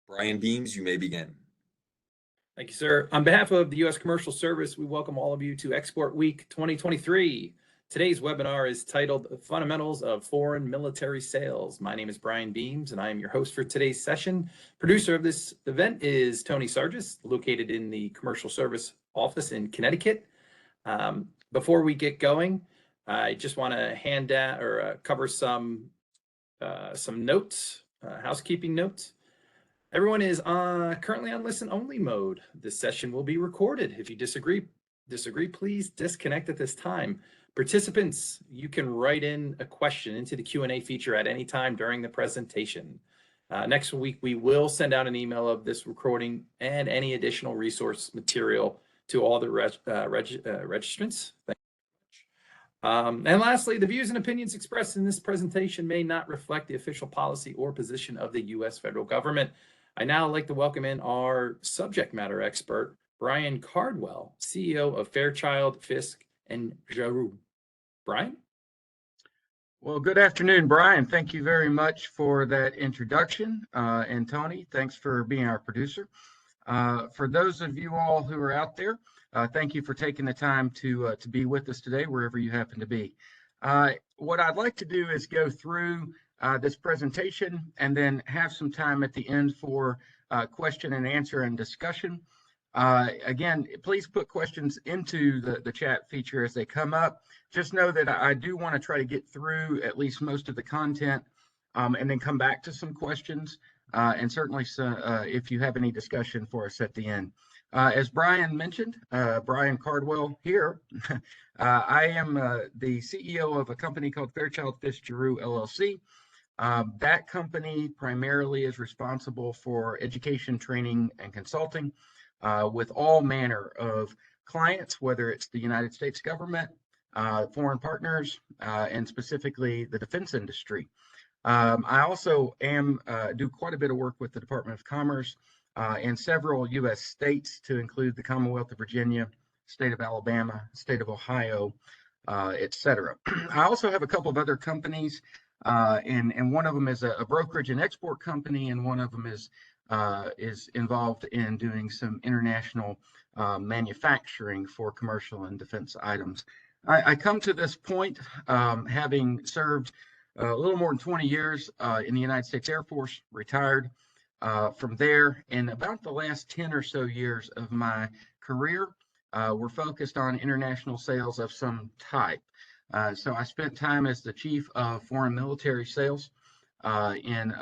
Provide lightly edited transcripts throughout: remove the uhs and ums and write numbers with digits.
Brian Beams, you may begin. Thank you, sir. On behalf of the U.S. Commercial Service, we welcome all of you to Export Week 2023. Today's webinar is titled Fundamentals of Foreign Military Sales. My name is Brian Beams, and I am your host for today's session. Producer of this event is Tony Sargis, located in the Commercial Service office in Connecticut. Before we get going, I just want to hand out or cover some notes, housekeeping notes. Everyone is currently on listen-only mode. This session will be recorded. If you disagree, please disconnect at this time. Participants, you can write in a question into the Q&A feature at any time during the presentation. Next week, we will send out an email of this recording and any additional resource material to all the registrants. Thank you very much. And lastly, the views and opinions expressed in this presentation may not reflect the official policy or position of the U.S. federal government. I now like to welcome in our subject matter expert, Brian Cardwell, CEO of Fairchild, Fisk and Giroux. Brian? Well, good afternoon, Brian. Thank you very much for that introduction. And Tony, thanks for being our producer. For those of you all who are out there, thank you for taking the time to be with us today, wherever you happen to be. What I'd like to do is go through this presentation and then have some time at the end for question and answer and discussion. Again, please put questions into the chat feature as they come up. Just know that I do want to try to get through at least most of the content and then come back to some questions and certainly if you have any discussion for us at the end. As Brian mentioned, Brian Cardwell here. I am the CEO of a company called Fairchild, Fisk, Giroux, LLC. That company primarily is responsible for education, training, and consulting with all manner of clients, whether it's the United States government, foreign partners, and specifically the defense industry. I also do quite a bit of work with the Department of Commerce and several U.S. states, to include the Commonwealth of Virginia, state of Alabama, state of Ohio, etc. I also have a couple of other companies, and one of them is a brokerage and export company, and one of them is involved in doing some international manufacturing for commercial and defense items. I come to this point having served a little more than 20 years in the United States Air Force, retired from there, and about the last 10 or so years of my career were focused on international sales of some type. So I spent time as the chief of foreign military sales in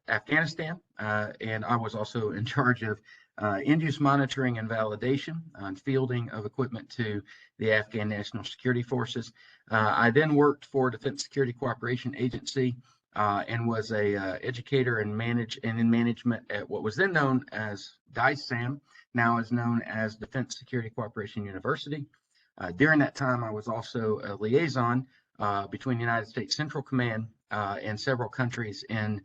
Afghanistan, and I was also in charge of end-use monitoring and validation and fielding of equipment to the Afghan National Security Forces. I then worked for Defense Security Cooperation Agency and was a educator and in management at what was then known as DSCA, now is known as Defense Security Cooperation University. During that time, I was also a liaison between the United States Central Command and several countries in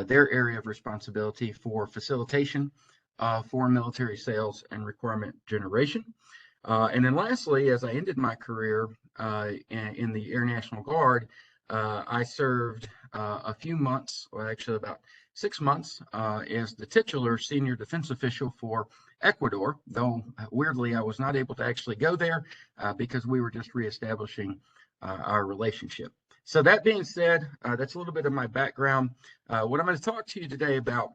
their area of responsibility for facilitation of foreign military sales and requirement generation. And then lastly, as I ended my career in the Air National Guard, I served a few months, or actually about 6 months, as the titular senior defense official for Ecuador, though weirdly I was not able to actually go there because we were just reestablishing our relationship. So that being said, that's a little bit of my background. What I'm going to talk to you today about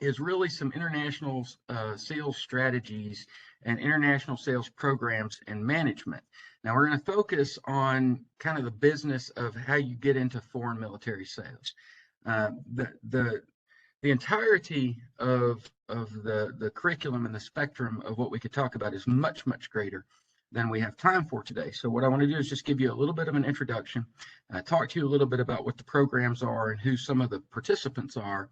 is really some international sales strategies and international sales programs and management. Now we're going to focus on kind of the business of how you get into foreign military sales. The entirety of the curriculum and the spectrum of what we could talk about is much, much greater than we have time for today. So what I want to do is just give you a little bit of an introduction, talk to you a little bit about what the programs are and who some of the participants are,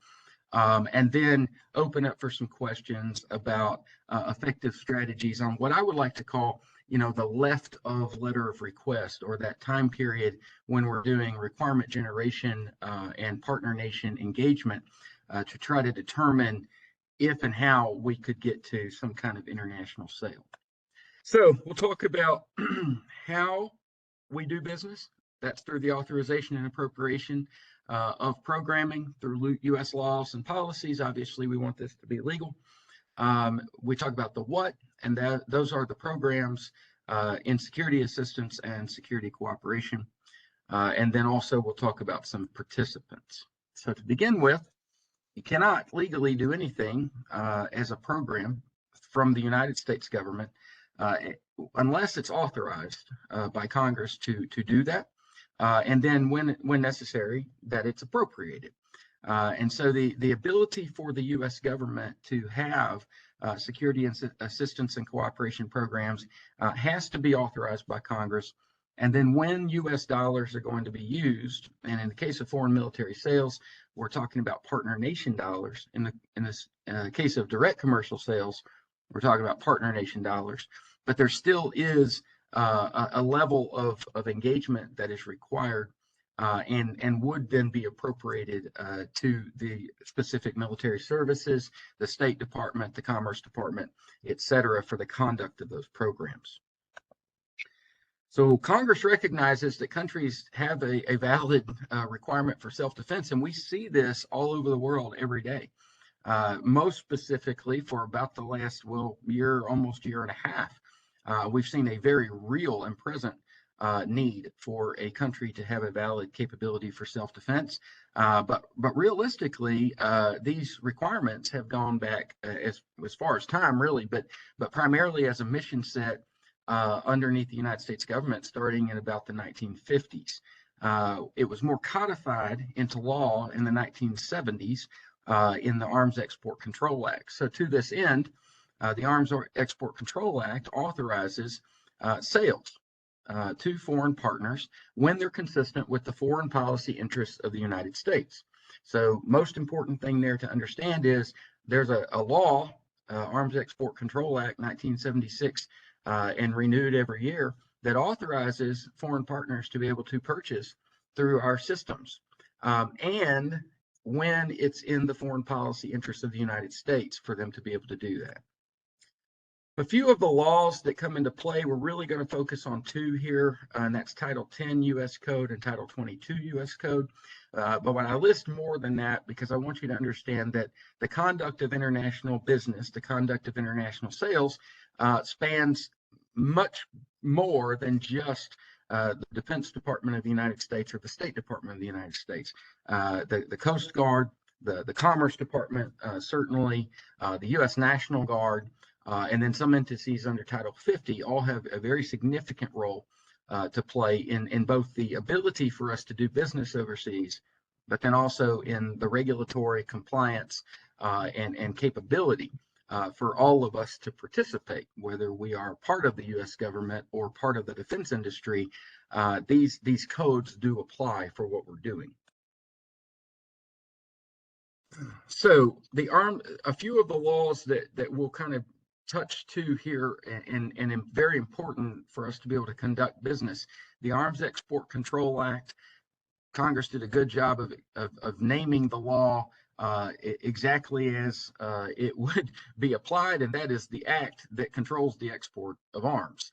and then open up for some questions about effective strategies on what I would like to call, the left of letter of request, or that time period when we're doing requirement generation and partner nation engagement to try to determine if and how we could get to some kind of international sale. So we'll talk about how we do business. That's through the authorization and appropriation of programming through U.S. laws and policies. Obviously, we want this to be legal. We talk about the what, and those are the programs in security assistance and security cooperation. And then also we'll talk about some participants. So to begin with, you cannot legally do anything as a program from the United States government unless it's authorized by Congress to do that, and then when necessary, that it's appropriated. And so the ability for the U.S. government to have security and assistance and cooperation programs has to be authorized by Congress. And then when U.S. dollars are going to be used, and in the case of foreign military sales, we're talking about partner nation dollars. In the case of direct commercial sales, we're talking about partner nation dollars. But there still is a level of engagement that is required and would then be appropriated to the specific military services, the State Department, the Commerce Department, et cetera, for the conduct of those programs. So Congress recognizes that countries have a valid requirement for self-defense, and we see this all over the world every day. Most specifically, for about the last, almost year and a half, we've seen a very real and present need for a country to have a valid capability for self-defense. But realistically, these requirements have gone back as far as time, really, but primarily as a mission set underneath the United States government starting in about the 1950s. It was more codified into law in the 1970s in the Arms Export Control Act. So to this end, the Arms Export Control Act authorizes sales to foreign partners when they're consistent with the foreign policy interests of the United States. So most important thing there to understand is there's a law, Arms Export Control Act 1976, and renewed every year, that authorizes foreign partners to be able to purchase through our systems. And when it's in the foreign policy interests of the United States for them to be able to do that. A few of the laws that come into play, we're really going to focus on two here, and that's Title 10 U.S. Code and Title 22 U.S. Code. But when I list more than that, because I want you to understand that the conduct of international business, the conduct of international sales, spans much more than just the Defense Department of the United States or the State Department of the United States. The Coast Guard, the Commerce Department, certainly the U.S. National Guard, and then some entities under Title 50 all have a very significant role to play in both the ability for us to do business overseas, but then also in the regulatory compliance and capability for all of us to participate, whether we are part of the U.S. government or part of the defense industry. These codes do apply for what we're doing. So a few of the laws that we'll kind of touch to here and very important for us to be able to conduct business. The Arms Export Control Act, Congress did a good job of naming the law exactly as it would be applied, and that is the act that controls the export of arms.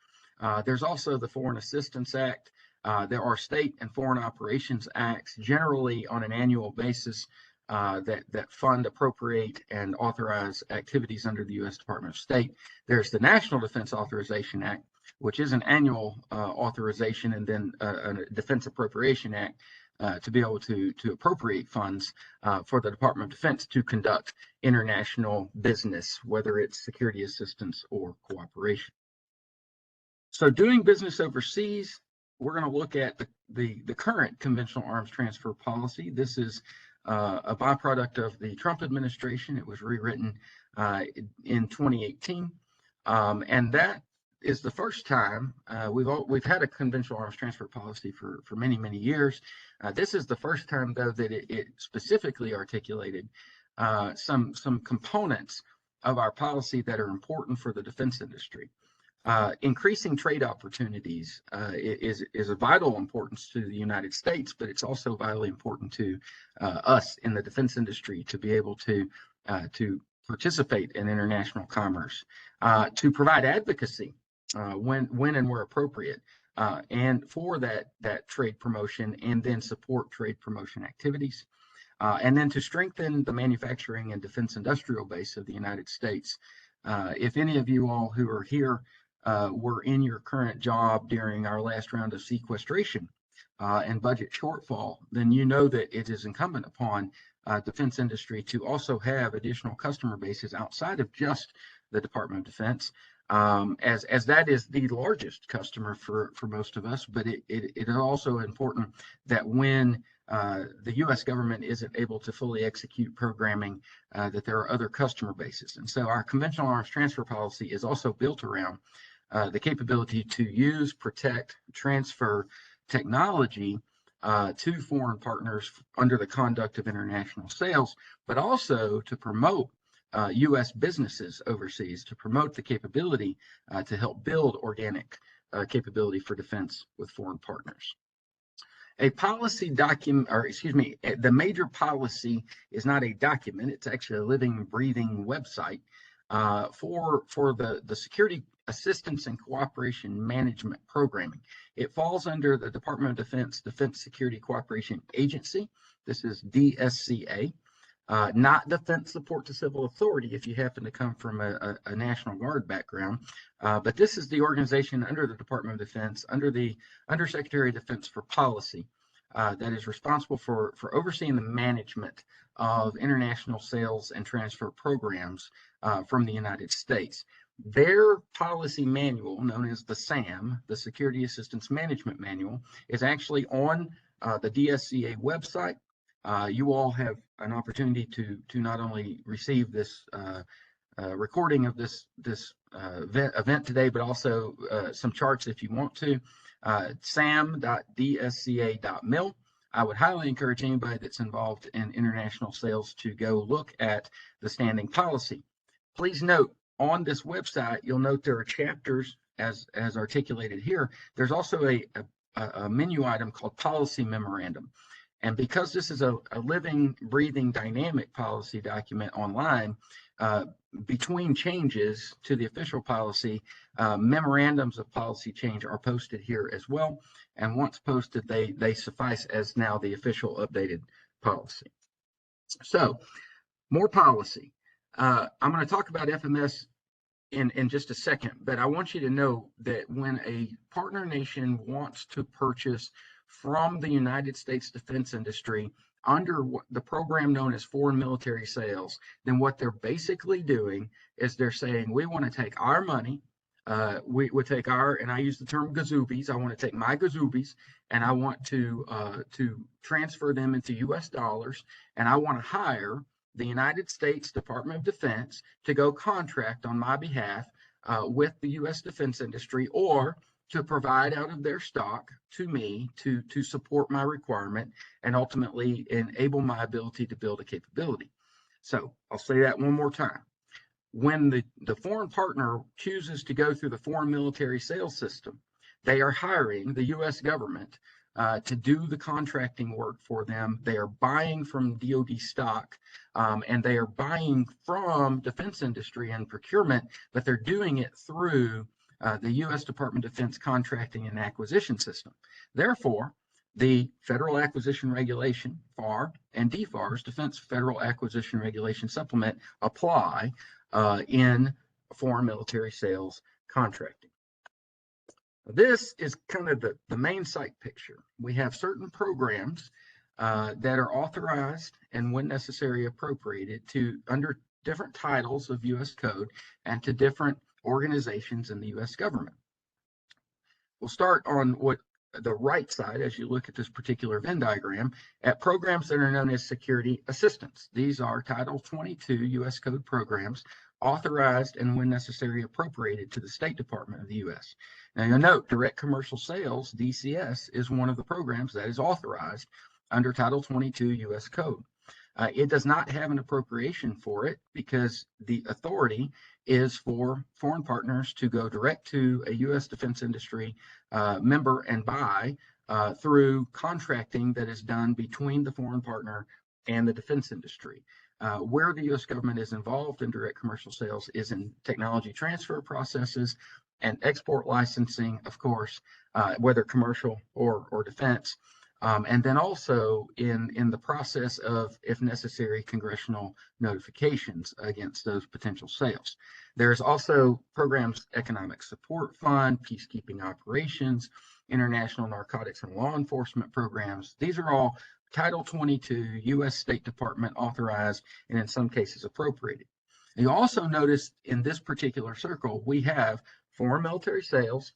There's also the Foreign Assistance Act. There are state and foreign operations acts, generally on an annual basis, that fund, appropriate, and authorize activities under the U.S. Department of State. There's the National Defense Authorization Act, which is an annual authorization, and then a Defense Appropriation Act to be able to appropriate funds for the Department of Defense to conduct international business, whether it's security assistance or cooperation. So doing business overseas, we're going to look at the current conventional arms transfer policy. This is a byproduct of the Trump administration. It was rewritten in 2018, and that is the first time we've had a conventional arms transfer policy for many years. This is the first time, though, that it specifically articulated some components of our policy that are important for the defense industry. Increasing trade opportunities is of vital importance to the United States, but it's also vitally important to us in the defense industry to be able to participate in international commerce, to provide advocacy when and where appropriate, and for that trade promotion, and then support trade promotion activities. And then to strengthen the manufacturing and defense industrial base of the United States. If any of you all who are here were in your current job during our last round of sequestration and budget shortfall, then you know that it is incumbent upon defense industry to also have additional customer bases outside of just the Department of Defense, as that is the largest customer for most of us. But it is also important that when the U.S. government isn't able to fully execute programming, that there are other customer bases. And so our conventional arms transfer policy is also built around the capability to use, protect, transfer technology to foreign partners under the conduct of international sales, but also to promote U.S. businesses overseas, to promote the capability to help build organic capability for defense with foreign partners. A policy document, or excuse me, the major policy is not a document, it's actually a living, breathing website for the Security Assistance and Cooperation Management Programming. It falls under the Department of Defense Defense Security Cooperation Agency. This is DSCA, not Defense Support to Civil Authority if you happen to come from a National Guard background, but this is the organization under the Department of Defense, under the Undersecretary of Defense for Policy, that is responsible for overseeing the management of international sales and transfer programs from the United States. Their policy manual, known as the SAM, the Security Assistance Management Manual, is actually on the DSCA website. You all have an opportunity to not only receive this recording of this event today, but also some charts if you want to. sam.dsca.mil. I would highly encourage anybody that's involved in international sales to go look at the standing policy. Please note, on this website, you'll note there are chapters as articulated here. There's also a menu item called Policy Memorandum. And because this is a living, breathing, dynamic policy document online, between changes to the official policy, memorandums of policy change are posted here as well. And once posted, they suffice as now the official updated policy. So, more policy. I'm going to talk about FMS in just a second, but I want you to know that when a partner nation wants to purchase from the United States defense industry under the program known as foreign military sales, then what they're basically doing is they're saying, we want to take our money, we would take our, and I use the term gazoobies, I want to take my gazoobies and I want to transfer them into US dollars, and I want to hire the United States Department of Defense to go contract on my behalf with the US defense industry, or to provide out of their stock to me to support my requirement and ultimately enable my ability to build a capability. So I'll say that one more time. When the foreign partner chooses to go through the foreign military sales system, they are hiring the US government to do the contracting work for them. They are buying from DoD stock, and they are buying from defense industry and procurement, but they're doing it through the U.S. Department of Defense contracting and acquisition system. Therefore, the Federal Acquisition Regulation, FAR, and DFARS, Defense Federal Acquisition Regulation Supplement, apply in foreign military sales contracting. This is kind of the main site picture. We have certain programs that are authorized and, when necessary, appropriated to under different titles of U.S. code and to different organizations in the U.S. government. We'll start on the right side as you look at this particular Venn diagram at programs that are known as security assistance. These are Title 22 U.S. Code programs authorized and, when necessary, appropriated to the State Department of the U.S. Now, you'll note direct commercial sales, DCS, is one of the programs that is authorized under Title 22 U.S. Code. It does not have an appropriation for it because the authority is for foreign partners to go direct to a U.S. defense industry member and buy through contracting that is done between the foreign partner and the defense industry. Where the U.S. government is involved in direct commercial sales is in technology transfer processes and export licensing, of course, whether commercial or defense. And then also in the process of, if necessary, congressional notifications against those potential sales. There's also programs, Economic Support Fund, peacekeeping operations, international narcotics and law enforcement programs. These are all Title 22, U.S. State Department authorized, and in some cases appropriated. And you also notice in this particular circle, we have foreign military sales,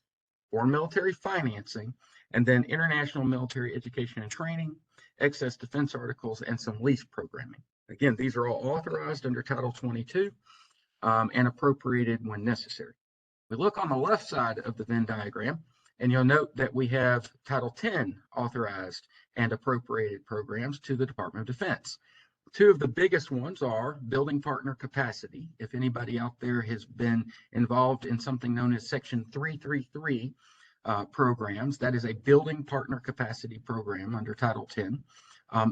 foreign military financing, and then international military education and training, excess defense articles, and some lease programming. Again, these are all authorized under Title 22 and appropriated when necessary. We look on the left side of the Venn diagram, and you'll note that we have Title 10 authorized and appropriated programs to the Department of Defense. Two of the biggest ones are building partner capacity. If anybody out there has been involved in something known as Section 333 programs, that is a building partner capacity program under Title 10,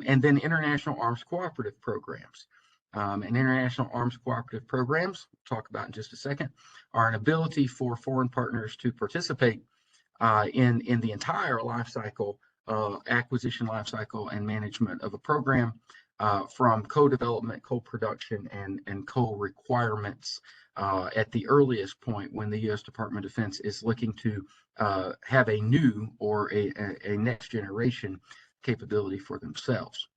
and then international arms cooperative programs. And international arms cooperative programs, we'll talk about in just a second, are an ability for foreign partners to participate in the entire life cycle, acquisition life cycle and management of a program, from co-development, co-production, and co-requirements at the earliest point when the U.S. Department of Defense is looking to have a new or a next generation capability for themselves.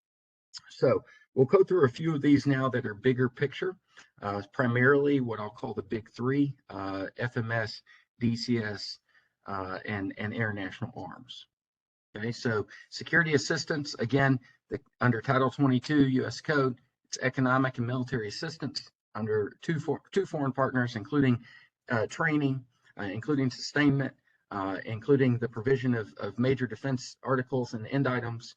So we'll go through a few of these now that are bigger picture, primarily what I'll call the big three, FMS, DCS, and international arms. Okay, so security assistance, again, under Title 22 U.S. Code, it's economic and military assistance under two foreign partners, including training, including sustainment, including the provision of major defense articles and end items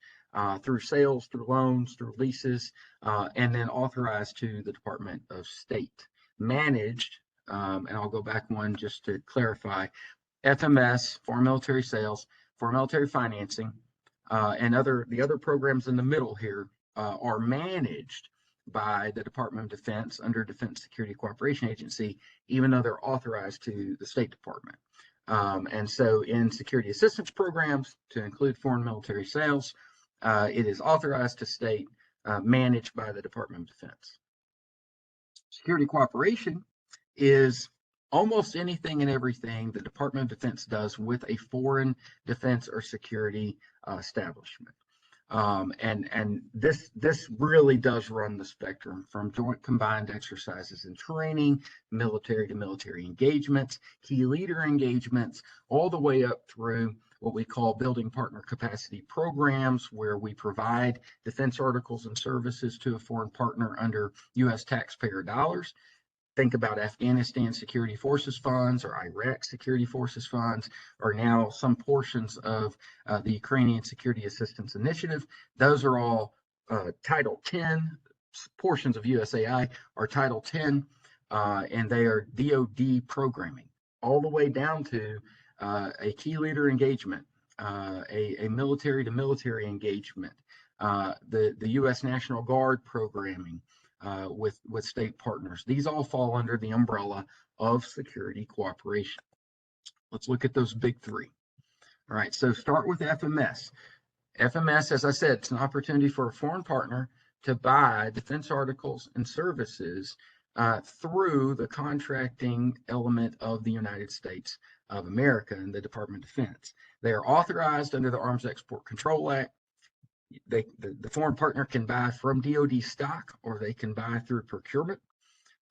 through sales, through loans, through leases, and then authorized to the Department of State. Managed, and I'll go back one just to clarify, FMS, foreign military sales, foreign military financing, and the other programs in the middle here are managed by the Department of Defense under Defense Security Cooperation Agency, even though they're authorized to the State Department. And so in security assistance programs, to include foreign military sales, it is authorized to state, managed by the Department of Defense. Security cooperation is almost anything and everything the Department of Defense does with a foreign defense or security establishment. And this really does run the spectrum from joint combined exercises and training, military to military engagements, key leader engagements, all the way up through what we call building partner capacity programs, where we provide defense articles and services to a foreign partner under U.S. taxpayer dollars. Think about Afghanistan Security Forces funds or Iraq Security Forces funds, or now some portions of the Ukrainian Security Assistance Initiative. Those are all Title 10 portions of USAI are Title 10, and they are DoD programming, all the way down to a key leader engagement, a military to military engagement, the U.S. National Guard programming, with state partners. These all fall under the umbrella of security cooperation. Let's look at those big three. All right, so start with FMS. FMS, as I said, it's an opportunity for a foreign partner to buy defense articles and services through the contracting element of the United States of America and the Department of Defense. They are authorized under the Arms Export Control Act. The foreign partner can buy from DoD stock, or they can buy through procurement.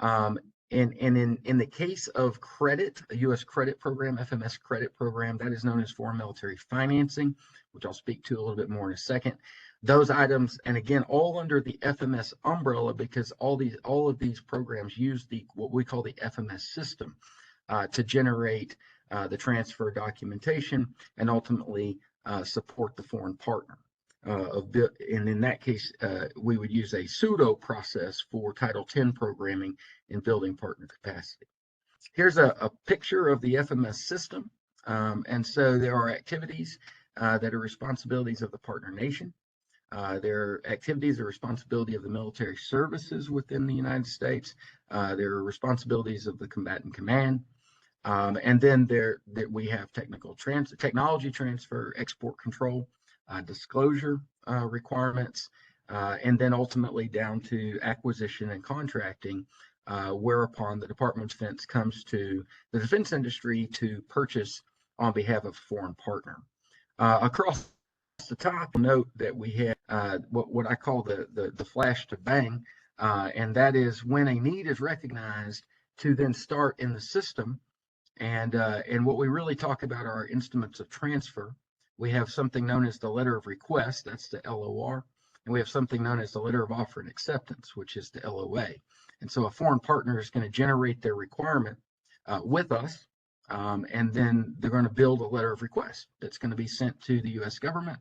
And in the case of credit, a U.S. credit program, FMS credit program, that is known as foreign military financing, which I'll speak to a little bit more in a second. Those items, and again, all under the FMS umbrella, because all of these programs use what we call the FMS system to generate the transfer documentation and ultimately support the foreign partner. And in that case, we would use a pseudo process for Title 10 programming and building partner capacity. Here's a picture of the FMS system. And so there are activities that are responsibilities of the partner nation. Their activities are responsibility of the military services within the United States. There are responsibilities of the combatant command. And then we have technology transfer, export control, disclosure requirements, and then ultimately down to acquisition and contracting, whereupon the Department of Defense comes to the defense industry to purchase on behalf of a foreign partner. Across the top, note that we have what I call the flash to bang, and that is when a need is recognized to then start in the system. And what we really talk about are instruments of transfer. We have something known as the letter of request, that's the LOR, and we have something known as the letter of offer and acceptance, which is the LOA. And so a foreign partner is going to generate their requirement with us, and then they're going to build a letter of request that's going to be sent to the U.S. government.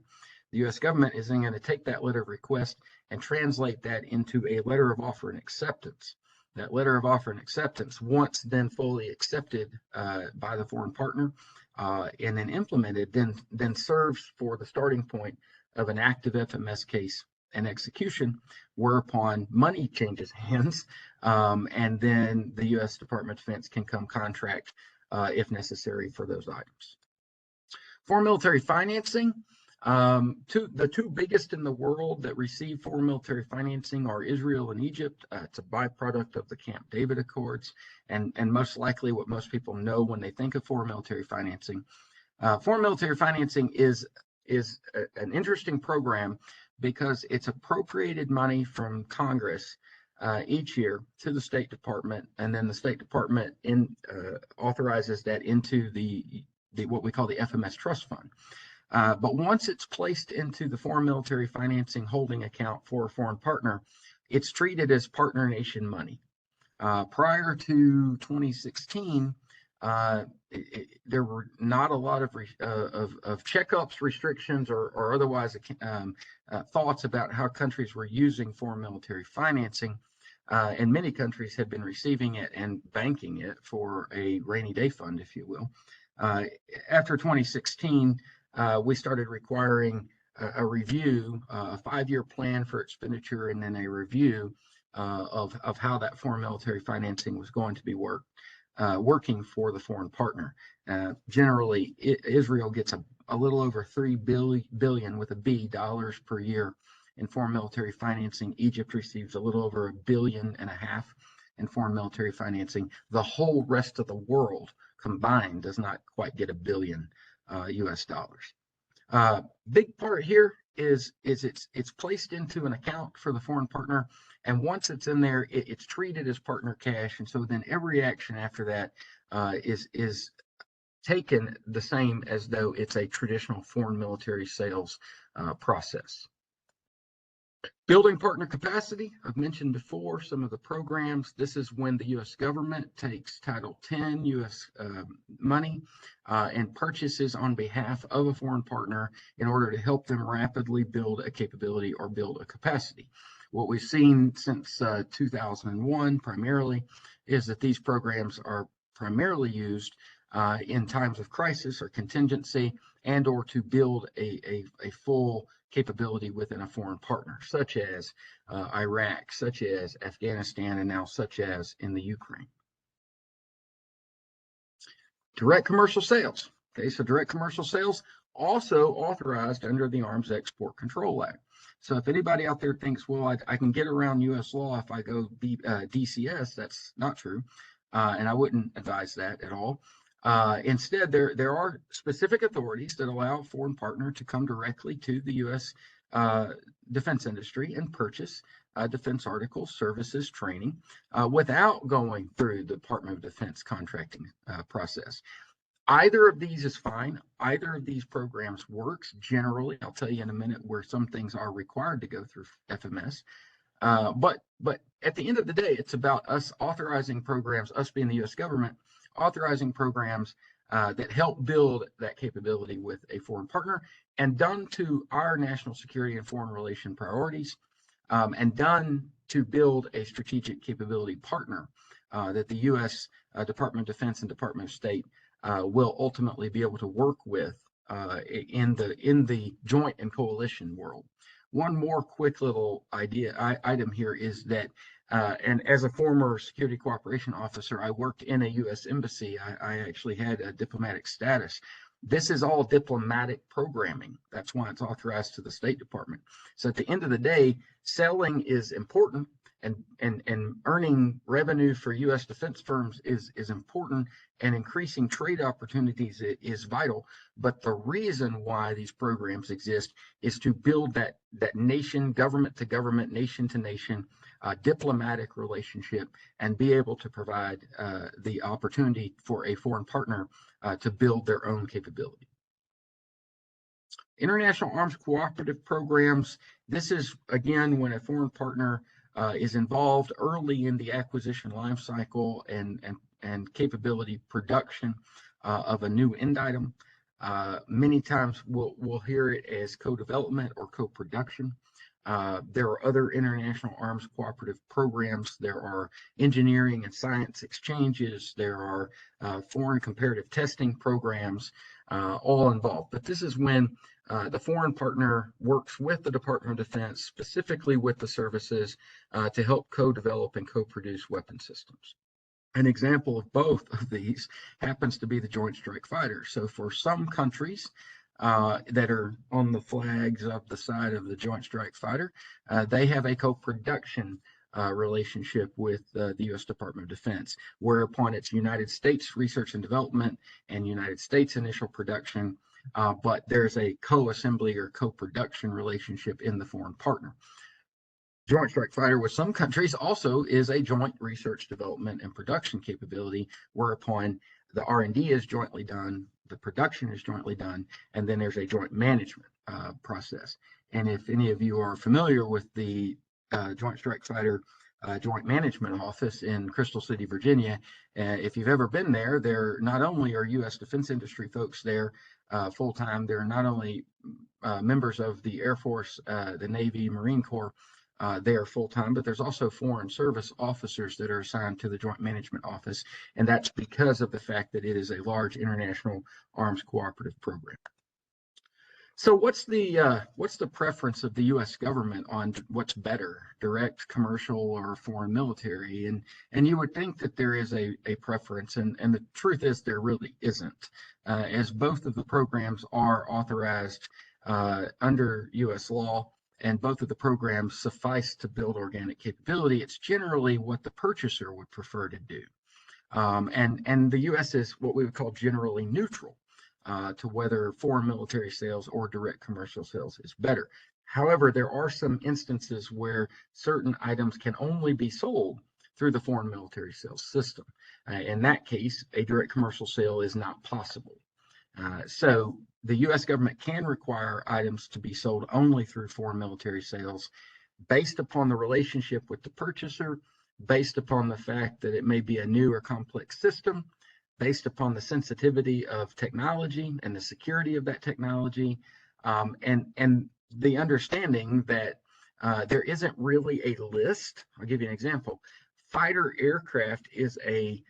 The U.S. government is then going to take that letter of request and translate that into a letter of offer and acceptance. That letter of offer and acceptance, once then fully accepted by the foreign partner and then implemented, then serves for the starting point of an active FMS case and execution, whereupon money changes hands, and then the U.S. Department of Defense can come contract if necessary for those items. Foreign military financing. The two biggest in the world that receive foreign military financing are Israel and Egypt. It's a byproduct of the Camp David Accords, and most likely what most people know when they think of foreign military financing. Foreign military financing is an interesting program because it's appropriated money from Congress each year to the State Department, and then the State Department authorizes that into the what we call the FMS Trust Fund. But once it's placed into the foreign military financing holding account for a foreign partner, it's treated as partner nation money. Prior to 2016, there were not a lot of checkups, restrictions, or otherwise thoughts about how countries were using foreign military financing, and many countries had been receiving it and banking it for a rainy day fund, if you will. After 2016, we started requiring a review, a 5-year plan for expenditure, and then a review of how that foreign military financing was going to be working for the foreign partner. Generally, Israel gets a little over $3 billion with a B dollars per year in foreign military financing. Egypt receives a little over $1.5 billion in foreign military financing. The whole rest of the world combined does not quite get $1 billion US dollars. Big part here is it's placed into an account for the foreign partner, and once it's in there, it's treated as partner cash, and so then every action after that is taken the same as though it's a traditional foreign military sales process. Building partner capacity, I've mentioned before some of the programs. This is when the U.S. government takes Title 10 U.S. Money and purchases on behalf of a foreign partner in order to help them rapidly build a capability or build a capacity. What we've seen since 2001 primarily is that these programs are primarily used in times of crisis or contingency, and or to build a full capability within a foreign partner, such as Iraq, such as Afghanistan, and now such as in the Ukraine. Direct commercial sales. Okay, so direct commercial sales also authorized under the Arms Export Control Act. So if anybody out there thinks, well, I can get around U.S. law if I go DCS, that's not true, and I wouldn't advise that at all. Instead, there are specific authorities that allow a foreign partner to come directly to the U.S. Defense industry and purchase defense articles, services, training, without going through the Department of Defense contracting process. Either of these is fine. Either of these programs works generally. I'll tell you in a minute where some things are required to go through FMS. But at the end of the day, it's about us authorizing programs, us being the U.S. government, authorizing programs that help build that capability with a foreign partner, and done to our national security and foreign relation priorities, and done to build a strategic capability partner that the U.S. Department of Defense and Department of State will ultimately be able to work with in the joint and coalition world. One more quick little item here is that, and as a former security cooperation officer, I worked in a U.S. embassy. I actually had a diplomatic status. This is all diplomatic programming. That's why it's authorized to the State Department. So at the end of the day, selling is important, and earning revenue for U.S. defense firms is important, and increasing trade opportunities is vital. But the reason why these programs exist is to build that nation, government to government, nation to nation, diplomatic relationship, and be able to provide the opportunity for a foreign partner to build their own capability. International arms cooperative programs. This is, again, when a foreign partner is involved early in the acquisition life cycle and capability production of a new end item. Many times we'll hear it as co-development or co-production. There are other international arms cooperative programs. There are engineering and science exchanges. There are foreign comparative testing programs, all involved. But this is when the foreign partner works with the Department of Defense, specifically with the services, to help co-develop and co-produce weapon systems. An example of both of these happens to be the Joint Strike Fighter. So for some countries that are on the flags of the side of the Joint Strike Fighter, they have a co-production relationship with the U.S. Department of Defense, whereupon it's United States research and development and United States initial production, but there's a co-assembly or co-production relationship in the foreign partner. Joint Strike Fighter with some countries also is a joint research, development, and production capability, whereupon the R&D is jointly done, the production is jointly done, and then there's a joint management process. And if any of you are familiar with the Joint Strike Fighter Joint Management Office in Crystal City, Virginia, if you've ever been there, there not only are U.S. defense industry folks there full-time, they're not only members of the Air Force, the Navy, Marine Corps, they are full-time, but there's also foreign service officers that are assigned to the Joint Management Office, and that's because of the fact that it is a large international arms cooperative program. So what's the preference of the U.S. government on what's better, direct commercial or foreign military? And you would think that there is a preference, and the truth is there really isn't, as both of the programs are authorized under U.S. law, and both of the programs suffice to build organic capability. It's generally what the purchaser would prefer to do. And the U.S. is what we would call generally neutral to whether foreign military sales or direct commercial sales is better. However, there are some instances where certain items can only be sold through the foreign military sales system. In that case, a direct commercial sale is not possible. So the U.S. government can require items to be sold only through foreign military sales based upon the relationship with the purchaser, based upon the fact that it may be a new or complex system, based upon the sensitivity of technology and the security of that technology, and the understanding that there isn't really a list. I'll give you an example. Fighter aircraft is an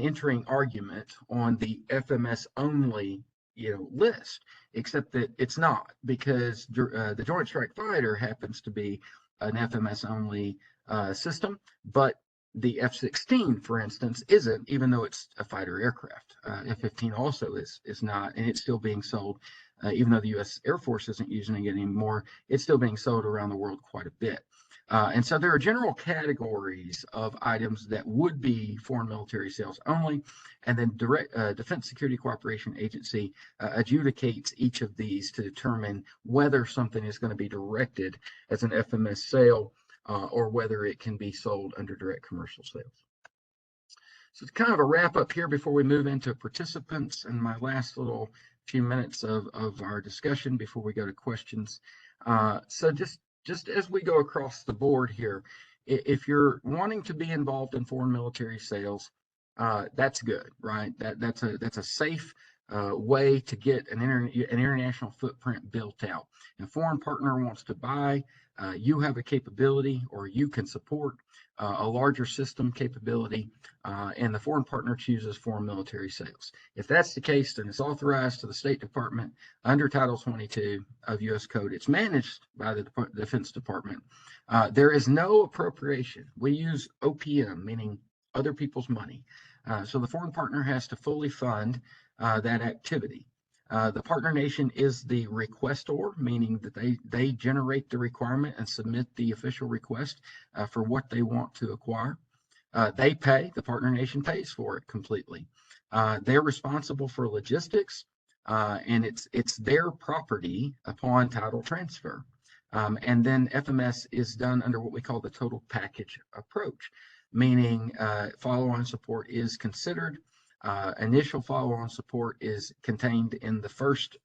entering argument on the FMS only list, except that it's not, because the Joint Strike Fighter happens to be an FMS only system, but the F-16, for instance, isn't, even though it's a fighter aircraft. F-15 also is not, and it's still being sold, even though the U.S. Air Force isn't using it anymore, it's still being sold around the world quite a bit. And so there are general categories of items that would be foreign military sales only, and then direct Defense Security Cooperation Agency adjudicates each of these to determine whether something is going to be directed as an FMS sale or whether it can be sold under direct commercial sales. So it's kind of a wrap up here before we move into participants and my last little few minutes of our discussion before we go to questions. So just as we go across the board here, if you're wanting to be involved in foreign military sales, that's good, right? That's a safe way to get an international footprint built out. If a foreign partner wants to buy you have a capability or you can support a larger system capability, and the foreign partner chooses foreign military sales. If that's the case, then it's authorized to the State Department under Title 22 of U.S. Code. It's managed by the Defense Department. There is no appropriation. We use OPM, meaning other people's money. So the foreign partner has to fully fund that activity. The partner nation is the requestor, meaning that they generate the requirement and submit the official request for what they want to acquire. They pay, the partner nation pays for it completely. They're responsible for logistics, and it's their property upon title transfer. And then FMS is done under what we call the total package approach, meaning follow-on support is considered. Initial follow-on support is contained in the first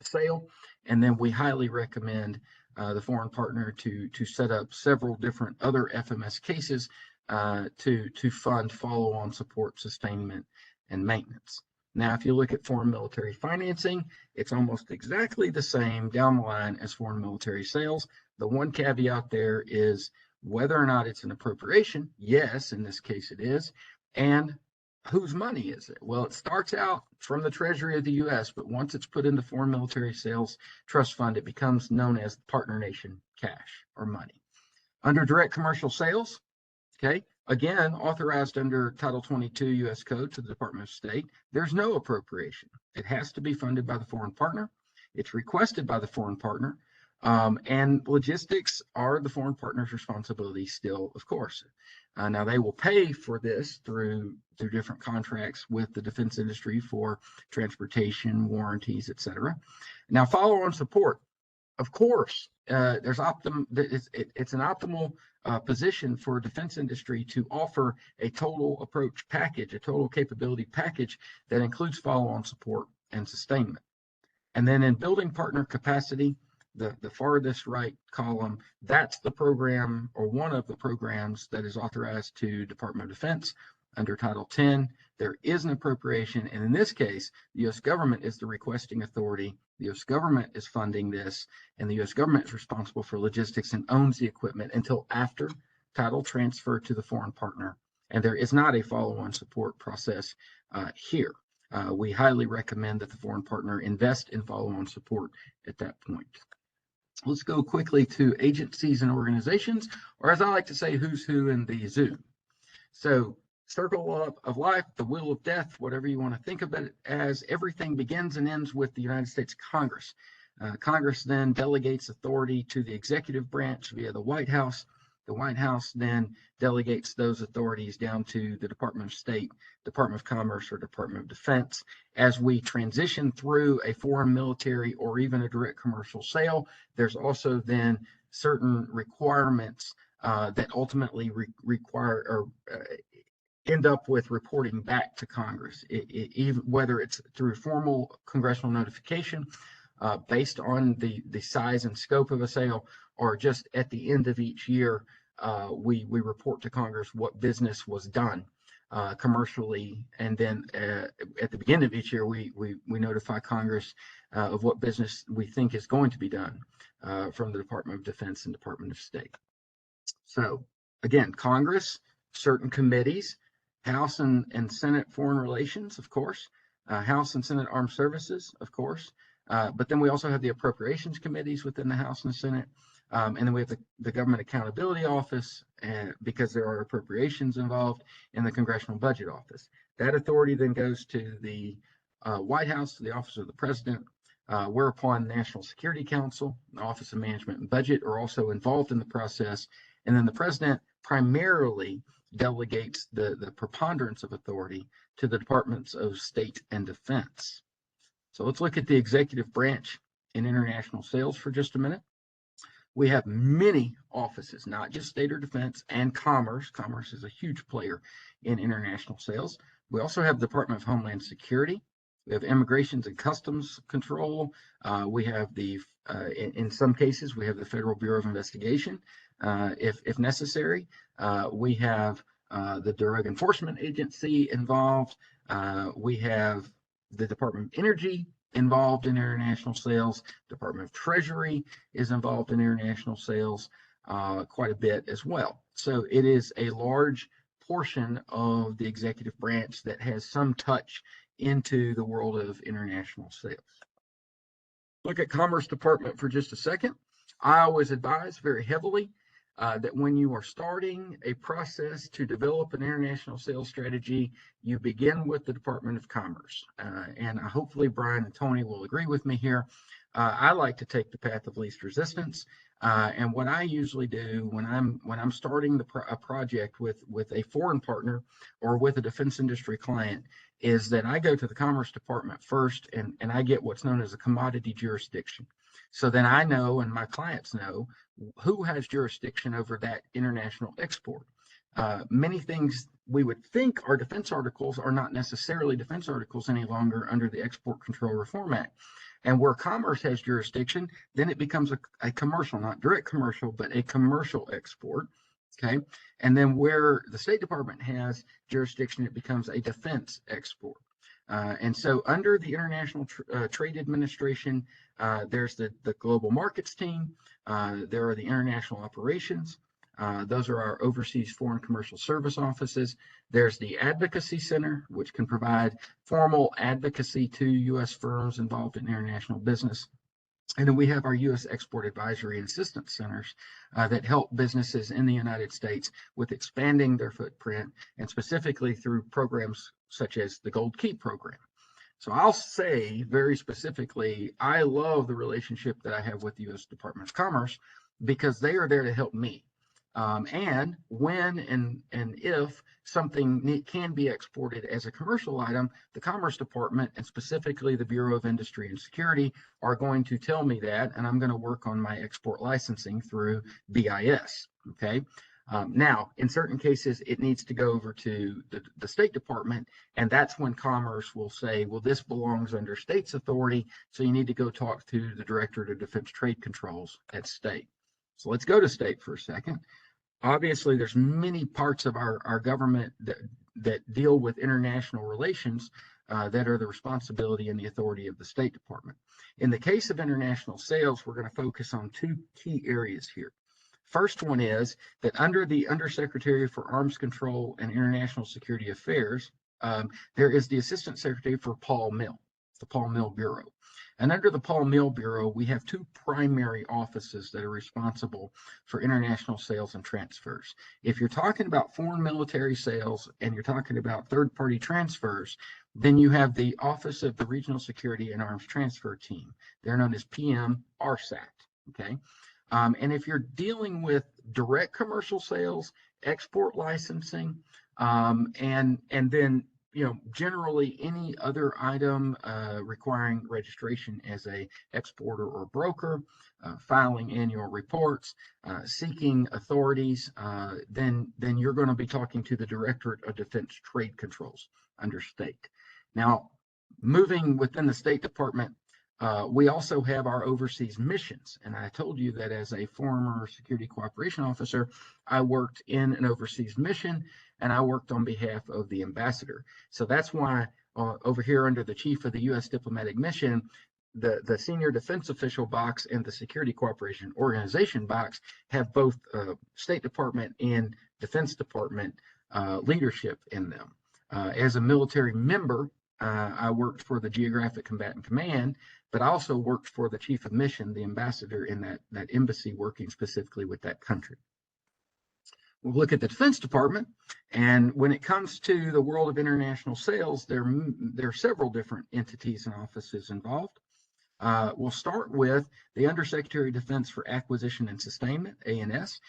sale, and then we highly recommend the foreign partner to set up several different other FMS cases to fund follow-on support, sustainment, and maintenance. Now, if you look at foreign military financing, it's almost exactly the same down the line as foreign military sales. The one caveat there is whether or not it's an appropriation. Yes, in this case it is. And whose money is it? Well, it starts out from the Treasury of the U.S., but once it's put into Foreign Military Sales Trust Fund, it becomes known as partner nation cash or money. Under direct commercial sales, okay, again, authorized under Title 22 U.S. Code to the Department of State, there's no appropriation. It has to be funded by the foreign partner. It's requested by the foreign partner. And logistics are the foreign partner's responsibility still, of course. Now, they will pay for this through different contracts with the defense industry for transportation, warranties, etc. Now, follow-on support, of course, it's an optimal position for defense industry to offer a total approach package, a total capability package that includes follow-on support and sustainment. And then in building partner capacity, the farthest right column, that's the program or one of the programs that is authorized to Department of Defense under Title 10. There is an appropriation, and in this case, the U.S. government is the requesting authority. The U.S. government is funding this, and the U.S. government is responsible for logistics and owns the equipment until after title transfer to the foreign partner. And there is not a follow-on support process here. We highly recommend that the foreign partner invest in follow-on support at that point. Let's go quickly to agencies and organizations, or as I like to say, who's who in the zoo. So circle of life, the wheel of death, whatever you want to think of it as, everything begins and ends with the United States Congress. Congress then delegates authority to the executive branch via the White House. The White House then delegates those authorities down to the Department of State, Department of Commerce, or Department of Defense. As we transition through a foreign military or even a direct commercial sale, there's also then certain requirements that ultimately require or end up with reporting back to Congress, even whether it's through formal congressional notification based on the size and scope of a sale, or just at the end of each year, we report to Congress what business was done commercially, and then at the beginning of each year, we notify Congress of what business we think is going to be done from the Department of Defense and Department of State. So again, Congress, certain committees, House and Senate Foreign Relations, of course, House and Senate Armed Services, of course, but then we also have the appropriations committees within the House and Senate. And then we have the Government Accountability Office, because there are appropriations involved, in the Congressional Budget Office. That authority then goes to the White House, to the Office of the President, whereupon the National Security Council, the Office of Management and Budget are also involved in the process. And then the President primarily delegates the preponderance of authority to the Departments of State and Defense. So let's look at the executive branch in international sales for just a minute. We have many offices, not just state or defense, and commerce. Commerce is a huge player in international sales. We also have the Department of Homeland Security. We have Immigrations and Customs Control. We have in some cases, we have the Federal Bureau of Investigation, if necessary. We have the Drug Enforcement Agency involved. We have the Department of Energy involved in international sales. Department of Treasury is involved in international sales quite a bit as well. So it is a large portion of the executive branch that has some touch into the world of international sales. Look at Commerce Department for just a second. I always advise very heavily that when you are starting a process to develop an international sales strategy, you begin with the Department of Commerce. And hopefully Brian and Tony will agree with me here. I like to take the path of least resistance. And what I usually do when I'm starting a project with a foreign partner or with a defense industry client is that I go to the Commerce Department first and I get what's known as a commodity jurisdiction. So then I know, and my clients know, who has jurisdiction over that international export. Many things we would think are defense articles are not necessarily defense articles any longer under the Export Control Reform Act. And where commerce has jurisdiction, then it becomes a commercial, not direct commercial, but a commercial export. Okay. And then where the State Department has jurisdiction, it becomes a defense export. And so under the International Trade Administration, there's the global markets team. There are the international operations. Those are our overseas foreign commercial service offices. There's the Advocacy Center, which can provide formal advocacy to U.S. firms involved in international business. And then we have our U.S. Export Advisory and Assistance Centers that help businesses in the United States with expanding their footprint, and specifically through programs such as the Gold Key program. So I'll say very specifically, I love the relationship that I have with the U.S. Department of Commerce because they are there to help me. And when and if something can be exported as a commercial item, the Commerce Department and specifically the Bureau of Industry and Security are going to tell me that, and I'm going to work on my export licensing through BIS. Okay. Now, in certain cases, it needs to go over to the State Department, and that's when Commerce will say, well, this belongs under state's authority, so you need to go talk to the Directorate of Defense Trade Controls at state. So let's go to state for a second. Obviously, there's many parts of our government that deal with international relations that are the responsibility and the authority of the State Department. In the case of international sales, we're going to focus on two key areas here. First one is that under the Undersecretary for Arms Control and International Security Affairs, there is the Assistant Secretary for Paul Mill, the Paul Mill Bureau. And under the Paul Mill Bureau, we have two primary offices that are responsible for international sales and transfers. If you're talking about foreign military sales and you're talking about third-party transfers, then you have the Office of the Regional Security and Arms Transfer Team. They're known as PM-RSAT, okay? And if you're dealing with direct commercial sales, export licensing, and then generally any other item requiring registration as a exporter or broker, filing annual reports, seeking authorities, then you're going to be talking to the Directorate of Defense Trade Controls under state. Now, moving within the State Department, we also have our overseas missions. And I told you that as a former security cooperation officer, I worked in an overseas mission and I worked on behalf of the ambassador. So that's why over here under the chief of the U.S. diplomatic mission, the senior defense official box and the security cooperation organization box have both State Department and Defense Department leadership in them. As a military member, I worked for the Geographic Combatant Command, but I also worked for the chief of mission, the ambassador in that embassy working specifically with that country. We'll look at the Defense Department, and when it comes to the world of international sales, there are several different entities and offices involved. We'll start with the Undersecretary of Defense for Acquisition and Sustainment, ANS.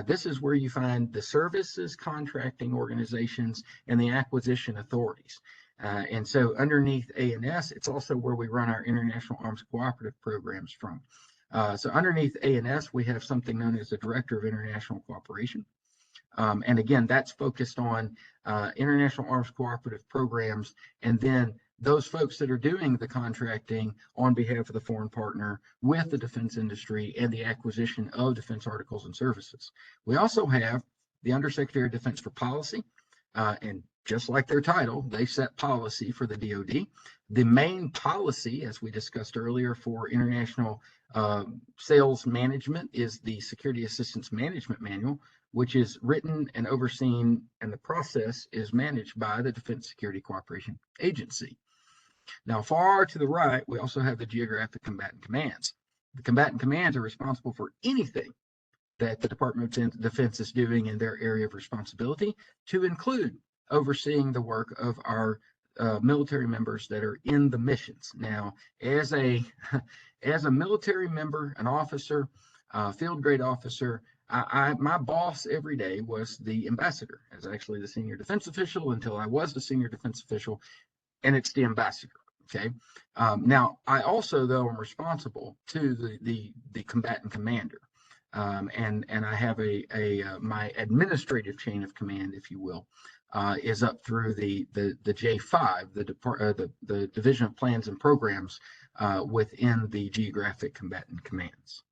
This is where you find the services contracting organizations and the acquisition authorities. And so underneath ANS, it's also where we run our international arms cooperative programs from. So underneath ANS, we have something known as the Director of International Cooperation. And again, that's focused on international arms cooperative programs, and then those folks that are doing the contracting on behalf of the foreign partner with the defense industry and the acquisition of defense articles and services. We also have the Undersecretary of Defense for Policy. And just like their title, they set policy for the DoD. The main policy, as we discussed earlier, for international sales management is the Security Assistance Management Manual, which is written and overseen, and the process is managed by the Defense Security Cooperation Agency. Now, far to the right, we also have the Geographic Combatant Commands. The combatant commands are responsible for anything that the Department of Defense is doing in their area of responsibility, to include overseeing the work of our military members that are in the missions. Now, as a military member, an officer, field grade officer, my boss every day was the ambassador. I was actually the senior defense official until I was the senior defense official, and it's the ambassador. Okay. Now, I also, though, am responsible to the combatant commander. And I have my administrative chain of command, if you will, is up through the J5, the Division of Plans and Programs within the Geographic Combatant Commands.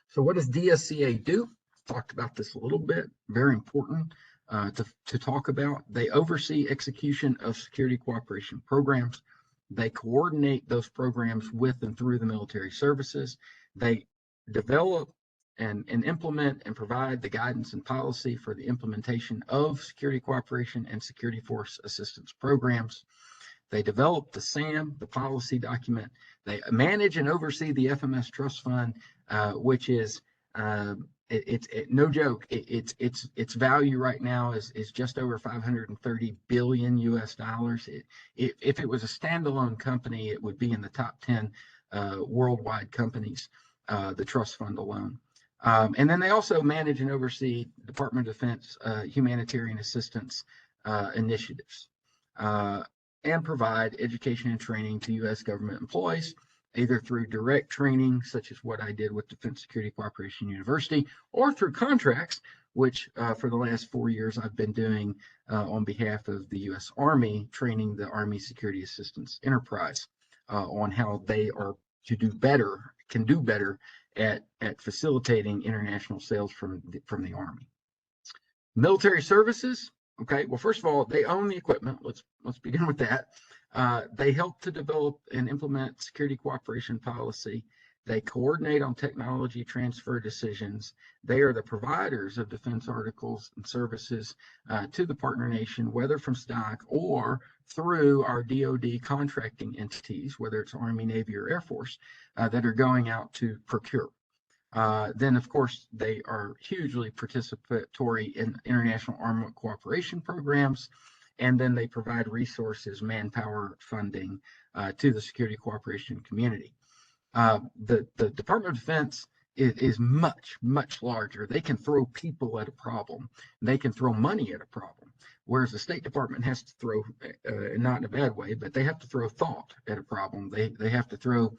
So what does DSCA do? Talked about this a little bit. Very important to talk about. They oversee execution of security cooperation programs. They coordinate those programs with and through the military services. They develop and implement and provide the guidance and policy for the implementation of security cooperation and security force assistance programs. They develop the SAM, the policy document. They manage and oversee the FMS Trust Fund, which is no joke. Its value right now is just over 530 billion US dollars. If it was a standalone company, it would be in the top 10 worldwide companies, the trust fund alone. And then they also manage and oversee Department of Defense humanitarian assistance initiatives, and provide education and training to U.S. government employees, either through direct training, such as what I did with Defense Security Cooperation University, or through contracts, which for the last 4 years I've been doing on behalf of the U.S. Army, training the Army Security Assistance Enterprise on how they are can do better at facilitating international sales from the Army. Military services. Okay, well, first of all, they own the equipment. Let's begin with that. They help to develop and implement security cooperation policy. They coordinate on technology transfer decisions. They are the providers of defense articles and services to the partner nation, whether from stock or through our DoD contracting entities, whether it's Army, Navy, or Air Force, that are going out to procure. Then, of course, they are hugely participatory in international armament cooperation programs, and then they provide resources, manpower, funding to the security cooperation community. The Department of Defense is much, much larger. They can throw people at a problem. They can throw money at a problem. Whereas the State Department has to throw, not in a bad way, but they have to throw thought at a problem. They have to throw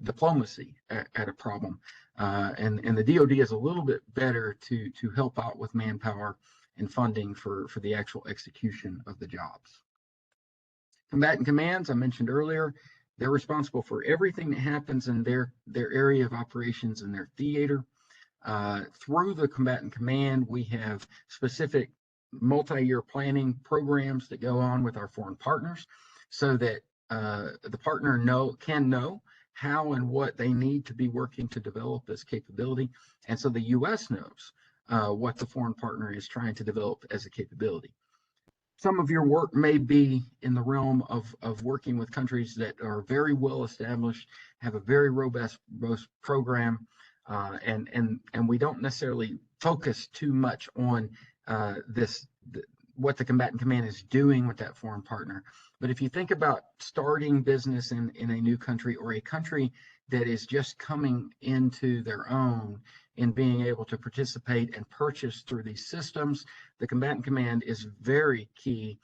diplomacy at a problem. And the DoD is a little bit better to help out with manpower and funding for the actual execution of the jobs. Combatant commands, I mentioned earlier, they're responsible for everything that happens in their area of operations in their theater. Through the combatant command, we have specific multi-year planning programs that go on with our foreign partners, so that the partner can know how and what they need to be working to develop this capability. And so the U.S. knows what the foreign partner is trying to develop as a capability. Some of your work may be in the realm of working with countries that are very well established, have a very robust program, and we don't necessarily focus too much on what the combatant command is doing with that foreign partner. But if you think about starting business in a new country, or a country that is just coming into their own in being able to participate and purchase through these systems, the combatant command is very key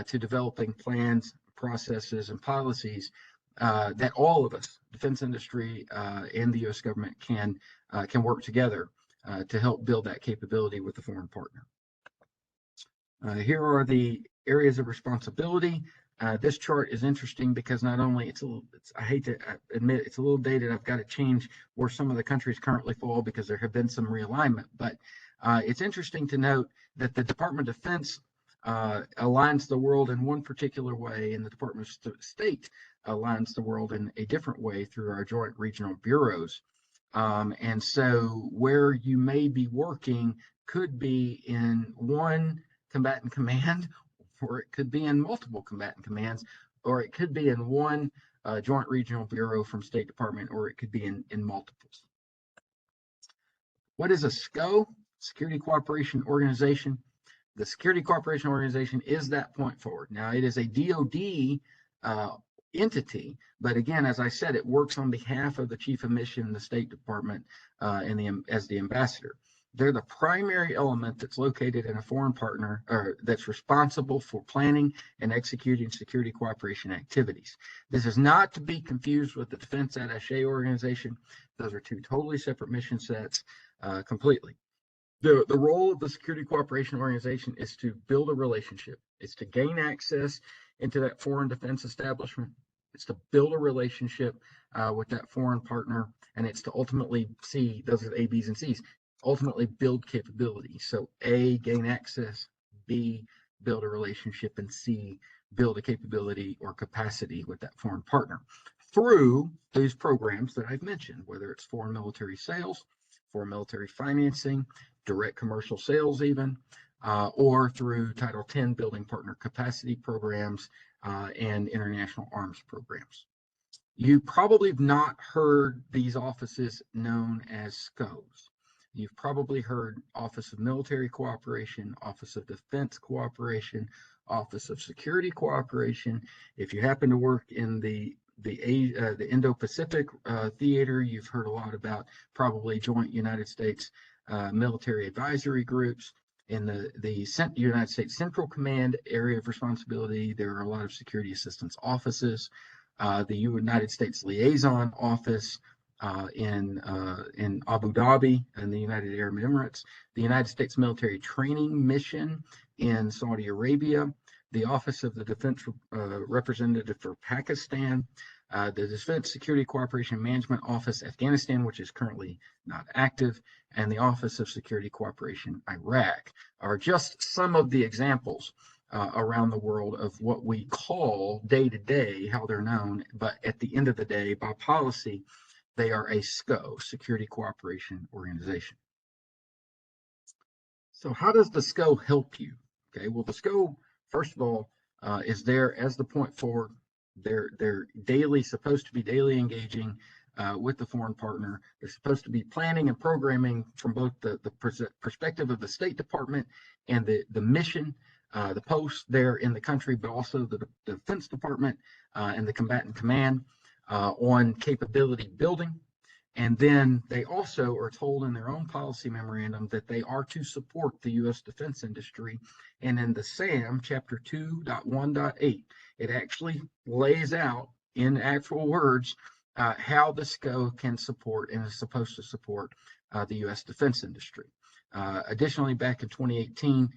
to developing plans, processes, and policies that all of us, defense industry and the U.S. government, can work together to help build that capability with the foreign partner. Here are the areas of responsibility. This chart is interesting because not only I hate to admit it's a little dated. I've got to change where some of the countries currently fall because there have been some realignment. But it's interesting to note that the Department of Defense aligns the world in one particular way, and the Department of State aligns the world in a different way through our joint regional bureaus. And so where you may be working could be in one combatant command, or it could be in multiple combatant commands, or it could be in one joint regional bureau from State Department, or it could be in multiples. What is a SCO? Security Cooperation Organization. The Security Cooperation Organization is that point forward. Now, it is a DoD entity, but again, as I said, it works on behalf of the Chief of Mission in the State Department as the ambassador. They're the primary element that's located in a foreign partner, or that's responsible for planning and executing security cooperation activities. This is not to be confused with the Defense Attaché Organization. Those are two totally separate mission sets completely. The role of the Security Cooperation Organization is to build a relationship. It's to gain access into that foreign defense establishment. It's to build a relationship with that foreign partner, and it's to ultimately see, those are the A, B's, and C's, ultimately build capability. So A, gain access, B, build a relationship, and C, build a capability or capacity with that foreign partner through these programs that I've mentioned, whether it's foreign military sales, foreign military financing, direct commercial sales even, or through Title X building partner capacity programs and international arms programs. You probably have not heard these offices known as SCOs. You've probably heard Office of Military Cooperation, Office of Defense Cooperation, Office of Security Cooperation. If you happen to work in the Indo-Pacific theater, you've heard a lot about probably joint United States military advisory groups. In the United States Central Command area of responsibility, there are a lot of security assistance offices. The United States Liaison Office in Abu Dhabi and the United Arab Emirates, the United States Military Training Mission in Saudi Arabia, the Office of the Defense Representative for Pakistan, the Defense Security Cooperation Management Office, Afghanistan, which is currently not active, and the Office of Security Cooperation, Iraq, are just some of the examples around the world of what we call day-to-day, how they're known, but at the end of the day, by policy, they are a SCO, Security Cooperation Organization. So how does the SCO help you? Okay, well, the SCO, first of all, is there as the point forward. They're supposed to be daily engaging with the foreign partner. They're supposed to be planning and programming from both the perspective of the State Department and the mission, the posts there in the country, but also the Defense Department and the combatant command on capability building. And then they also are told in their own policy memorandum that they are to support the U.S. defense industry. And in the SAM, Chapter 2.1.8, it actually lays out in actual words how the SCO can support and is supposed to support the U.S. defense industry. Additionally, back in 2018,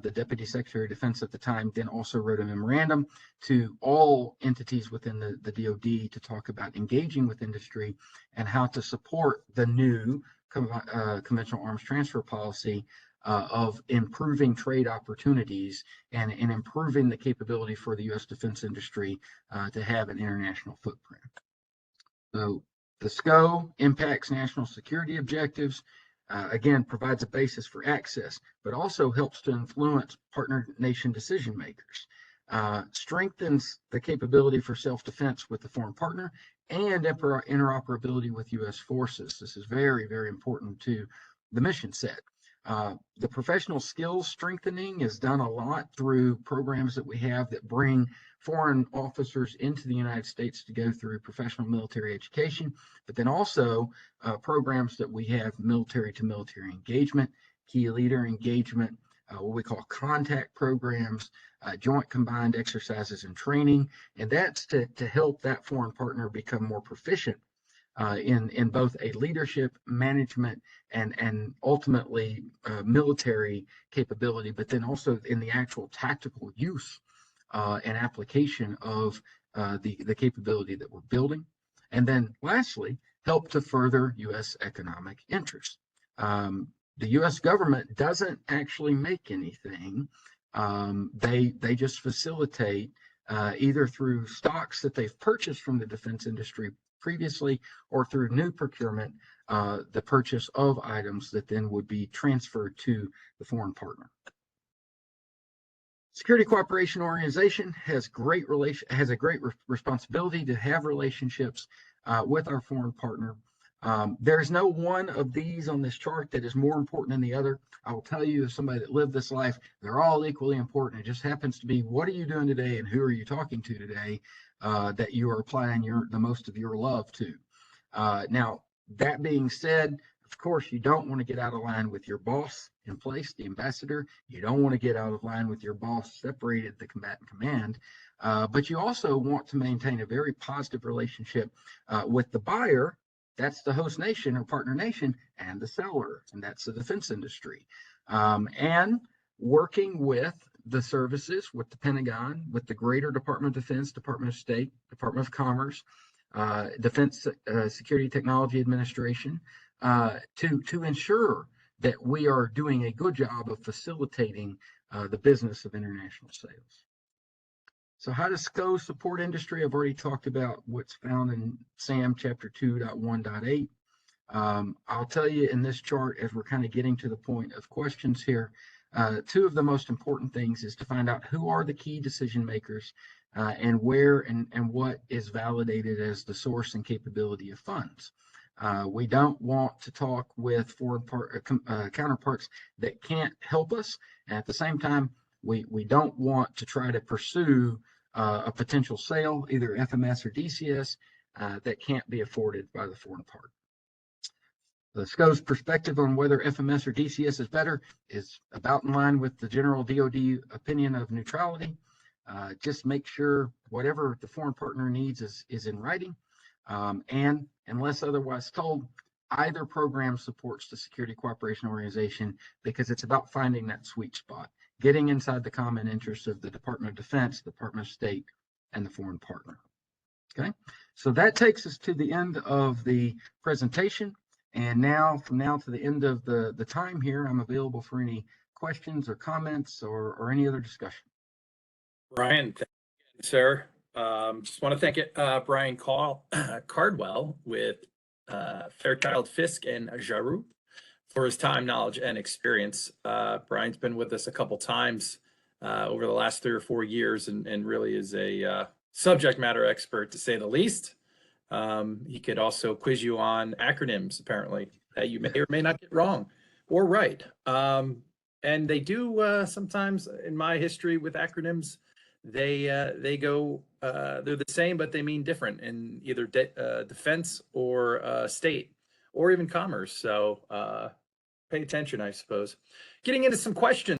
the Deputy Secretary of Defense at the time then also wrote a memorandum to all entities within the DoD to talk about engaging with industry and how to support the new conventional arms transfer policy of improving trade opportunities and improving the capability for the U.S. defense industry to have an international footprint. So the SCO impacts national security objectives. Again, provides a basis for access, but also helps to influence partner nation decision makers, strengthens the capability for self-defense with the foreign partner, and interoperability with U.S. forces. This is very, very important to the mission set. The professional skills strengthening is done a lot through programs that we have that bring foreign officers into the United States to go through professional military education, but then also programs that we have military-to-military engagement, key leader engagement, what we call contact programs, joint combined exercises and training, and that's to help that foreign partner become more proficient in both a leadership, management, and ultimately military capability, but then also in the actual tactical use and application of the capability that we're building. And then lastly, help to further U.S. economic interests. The U.S. government doesn't actually make anything They just facilitate either through stocks that they've purchased from the defense industry previously or through new procurement, the purchase of items that then would be transferred to the foreign partner. Security Cooperation Organization has a great responsibility to have relationships with our foreign partner. There's no one of these on this chart that is more important than the other. I will tell you, as somebody that lived this life, they're all equally important. It just happens to be, what are you doing today and who are you talking to today that you are applying the most of your love to. Now, that being said, of course, you don't want to get out of line with your boss in place, the ambassador. You don't want to get out of line with your boss separated, the combatant command. But you also want to maintain a very positive relationship with the buyer. That's the host nation or partner nation, and the seller, and that's the defense industry. And working with the services, with the Pentagon, with the greater Department of Defense, Department of State, Department of Commerce, Defense Security Technology Administration, to ensure that we are doing a good job of facilitating the business of international sales. So how does SCO support industry? I've already talked about what's found in SAM chapter 2.1.8. I'll tell you in this chart, as we're kind of getting to the point of questions here, two of the most important things is to find out who are the key decision makers and where and what is validated as the source and capability of funds. We don't want to talk with foreign counterparts that can't help us. And at the same time, we don't want to try to pursue a potential sale, either FMS or DCS, that can't be afforded by the foreign part. The SCO's perspective on whether FMS or DCS is better is about in line with the general DoD opinion of neutrality. Just make sure whatever the foreign partner needs is in writing. And unless otherwise told, either program supports the Security Cooperation Organization because it's about finding that sweet spot, getting inside the common interests of the Department of Defense, the Department of State, and the foreign partner. Okay, so that takes us to the end of the presentation. And now, from now to the end of the time here, I'm available for any questions or comments or any other discussion. Brian, thank you, sir. Just want to thank Brian Cardwell with Fairchild Fisk and Jaru for his time, knowledge, and experience. Brian's been with us a couple times over the last 3 or 4 years and really is a subject matter expert, to say the least. He could also quiz you on acronyms, apparently, that you may or may not get wrong or right. And they do sometimes, in my history with acronyms, they go, they're the same, but they mean different in either defense or state or even commerce. So pay attention, I suppose. Getting into some questions.